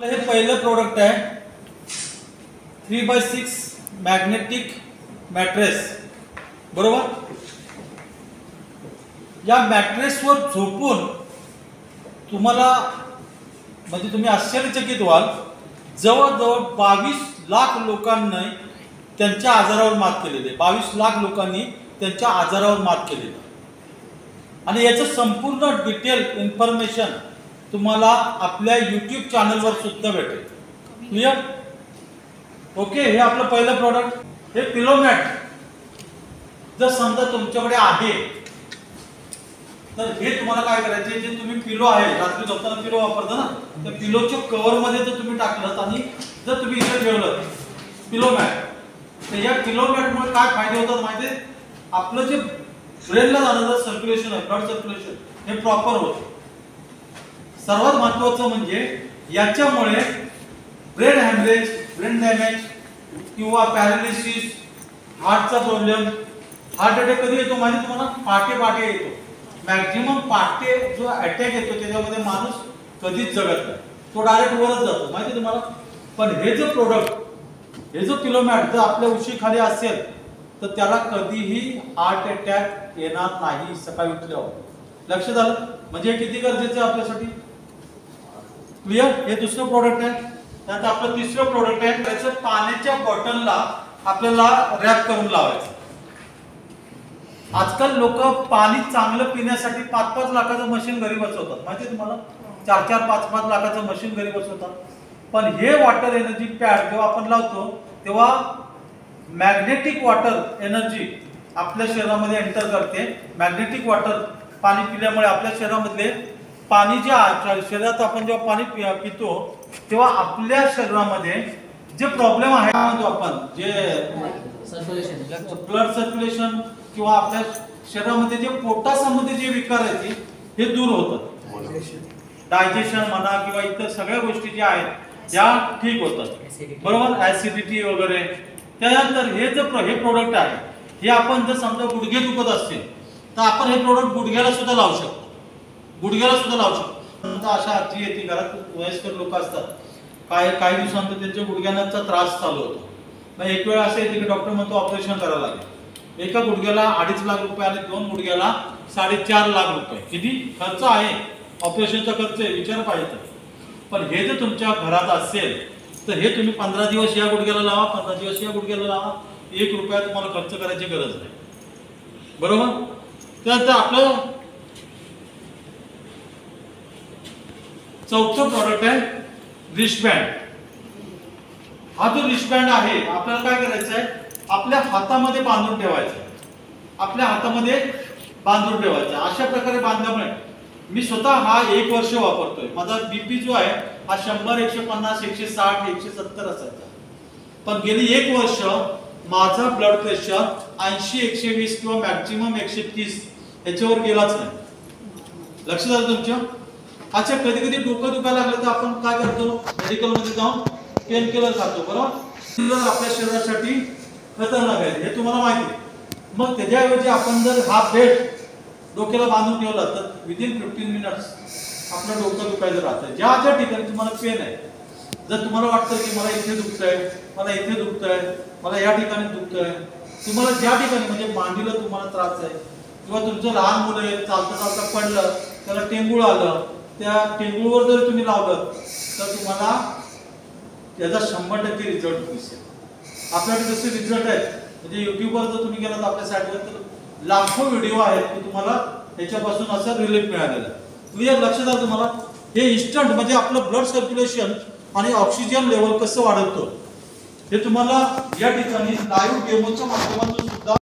हे पहिलं प्रोडक्ट आहे 3x6 मॅग्नेटिक मॅट्रेस. बरोबर. या मॅट्रेसवर झोपून तुम्हाला म्हणजे तुम्ही आश्चर्यचकित व्हाल, जवळजवळ 22 लाख लोकांनी त्यांच्या आजारावर मात केलेली आहे. 22 लाख लोकांनी त्यांच्या आजारावर मात केलेली आहे. आणि याचं संपूर्ण डिटेल इन्फॉर्मेशन तुम्हाला आपल्या YouTube चॅनलवर सुद्धा भेटेल. क्लिअर. ओके. हे आपलं पहिलं प्रोडक्ट. हे पिलो मॅट जर समजा तुमच्याकडे आहे तर हे तुम्हाला काय करायचे, जे तुम्ही पिलो आहे रात्री झोपताना पिलो वापरता ना, त्या पिलोच्या कव्हर मध्ये जर तुम्ही टाकलं आणि जर तुम्ही इथे ठेवलं पिलो मॅट, तर या पिलो मॅट मुळे काय फायदे होतात माहिती आहे. आपलं जे ब्रेनला जाणारं सर्क्युलेशन आहे, ब्लड सर्क्युलेशन हे प्रॉपर होतं. सर्वात महत्त्वाचं म्हणजे याच्यामुळे ब्रेन हॅमरेज, ब्रेन डॅमेज किंवा पॅरालिसिस, हार्टचा प्रॉब्लेम, हार्ट अटॅक कधी येतो माहिती तुम्हाला? पहाटे येतो. मॅक्झिमम पहाटे जो अटॅक येतो त्याच्यामध्ये माणूस कधीच जगत नाही, तो डायरेक्ट वरच जातो माहिती तुम्हाला. पण हे जो प्रोडक्ट, हे जो पिलो मॅट जर आपल्या उशीखाली असेल तर त्याला कधीही हार्ट अटॅक येणार नाही सकाळी उठल्यावर. लक्ष झालं. म्हणजे किती गरजेचं आहे आपल्यासाठी. क्लिअर. हे दुसरं प्रोडक्ट आहे. त्यानंतर आपलं तिसरं प्रोडक्ट आहे, त्याचं पाण्याच्या बॉटलला आपल्याला रॅप करून लावायचं. आजकाल लोक पाणी चांगलं पिण्यासाठी 5-5 लाखाचं मशीन घरी बसवतात माहिती आहे तुम्हाला. 4-4, 5-5 लाखाचं मशीन घरी बसवतात. पण हे वॉटर एनर्जी पॅड जेव्हा आपण लावतो तेव्हा मॅग्नेटिक वॉटर एनर्जी आपल्या शरीरामध्ये एंटर करते. मॅग्नेटिक वॉटर पाणी पिल्यामुळे आपल्या शरीरामधले पाणी जे शरीरात आपण जेव्हा पाणी पितो तेव्हा आपल्या शरीरामध्ये जे प्रॉब्लेम आहे म्हणतो आपण, जे ब्लड सर्क्युलेशन किंवा आपल्या शरीरामध्ये जे पोटासंबंधी जे विकार आहेत हे दूर होतात. डायजेशन म्हणा किंवा इतर सगळ्या गोष्टी ज्या आहेत या ठीक होतात. बरोबर. ऍसिडिटी वगैरे. त्यानंतर हे प्रोडक्ट आहे हे आपण जर समजा गुडघे दुखत असतील तर आपण हे प्रोडक्ट गुडघ्याला सुद्धा लावू शकतो. गुडघ्याला सुद्धा लावू शकतो. अशा आजी येते घरात, वयस्कर लोक असतात, काही दिवसांतर त्यांच्या गुडघ्यांचा त्रास चालू होतो. मग एक वेळ असं येते की डॉक्टर म्हणतो ऑपरेशन करावं लागेल. एका गुडघ्याला 2.5 लाख रुपये आणि 2 गुडघ्याला 4.5 लाख रुपये किती खर्च आहे. ऑपरेशनचा खर्च आहे, विचार पाहिजे. पण हे जर तुमच्या घरात असेल तर हे तुम्ही 15 दिवस या गुडघ्याला लावा, 15 दिवस या गुडघ्याला लावा, 1 रुपया तुम्हाला खर्च करायची गरज नाही. बरोबर. त्यानंतर आपलं चौथं प्रोडक्ट आहे रिस्टबँड. हा जो रिस्टबँड आहे आपल्याला काय करायचं आहे, आपल्या हातामध्ये बांधून ठेवायचं. आपल्या हातामध्ये बांधून ठेवायचं. अशा प्रकारे बांधल्यामुळे मी स्वतः हा 1 वर्ष वापरतोय. माझा बीपी जो आहे हा 100, 150, 160, 170 असायचा. पण गेली 1 वर्ष माझा ब्लड प्रेशर 80, 120 किंवा मॅक्झिमम 130 याच्यावर गेलाच नाही. लक्ष झालं तुमच्या. अच्छा, कधी कधी डोकं दुखायला लागलं तर आपण काय करतो, मेडिकल मध्ये जाऊन पेन किलर खातो. बरोबर. आपल्या शरीरासाठी खतरनाक आहे हे तुम्हाला माहिती आहे. मग त्याच्याऐवजी आपण जर हा बेल्ट डोक्याला बांधून ठेवला तर विदिन 15 मिनिट्स आपलं डोकं दुखायचं राहतं. ज्या ज्या ठिकाणी तुम्हाला पेन आहे, जर तुम्हाला वाटतं की मला इथे दुखतंय, मला इथे दुखतंय, मला या ठिकाणी दुखतंय, तुम्हाला ज्या ठिकाणी म्हणजे मांडीला तुम्हाला त्रास आहे किंवा तुमचं लहान मुलं आहे चालता चालता पडलं, त्याला टेंगूळ आलं, त्या टेंगूळवर जर तुम्ही लावलं तर तुम्हाला त्याचा 100% रिझल्ट दिसेल. आपल्याकडे जसे रिझल्ट आहेत म्हणजे युट्यूबवर जर तुम्ही गेलात आपल्या साईटवर तर लाखो व्हिडिओ आहेत की तुम्हाला त्याच्यापासून असा रिलीफ मिळालेला. क्लिअर. लक्ष द्या तुम्हाला. हे इन्स्टंट म्हणजे आपलं ब्लड सर्क्युलेशन आणि ऑक्सिजन लेवल कसं वाढवतो हे तुम्हाला या ठिकाणी लाईव्ह डेमोच्या माध्यमातून सुद्धा